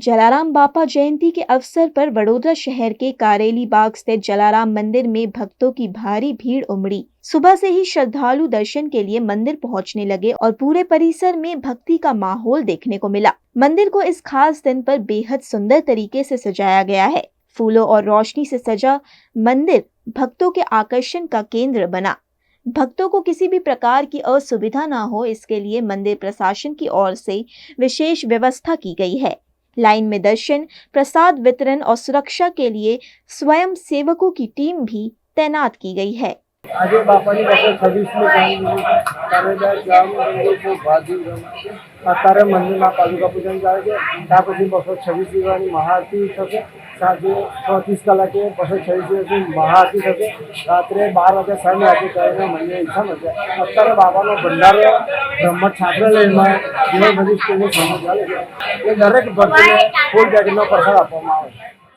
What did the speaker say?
जलाराम बापा जयंती के अवसर पर वडोदरा शहर के कारेली बाग स्थित जलाराम मंदिर में भक्तों की भारी भीड़ उमड़ी। सुबह से ही श्रद्धालु दर्शन के लिए मंदिर पहुंचने लगे और पूरे परिसर में भक्ति का माहौल देखने को मिला। मंदिर को इस खास दिन पर बेहद सुंदर तरीके से सजाया गया है। फूलों और रोशनी से सजा मंदिर भक्तों के आकर्षण का केंद्र बना। भक्तों को किसी भी प्रकार की असुविधा न हो, इसके लिए मंदिर प्रशासन की ओर से विशेष व्यवस्था की गई है। लाइन में दर्शन, प्रसाद वितरण और सुरक्षा के लिए स्वयं सेवकों की टीम भी तैनात की गई है। आज बापानी 226 અત્યારે મંદિરમાં પાદુકા પૂજન ચાલે છે। ત્યાર પછી 226 દીવાની મહાઆરતી થશે। સાંજે 6:30 કલાકે 226 દિવસની મહાઆરતી થશે। રાત્રે 12 વાગે સાંજે આરતી કરીને મંદિર ઈચ્છા મળશે। અત્યારે બાબાનો ભંડારો બ્રહ્મ છાત્રાલયમાં જે બધી સ્કૂલની સમજ ચાલે છે એ દરેક ભક્તને ફૂલ પેકેટનો પ્રસાદ આપવામાં આવે છે।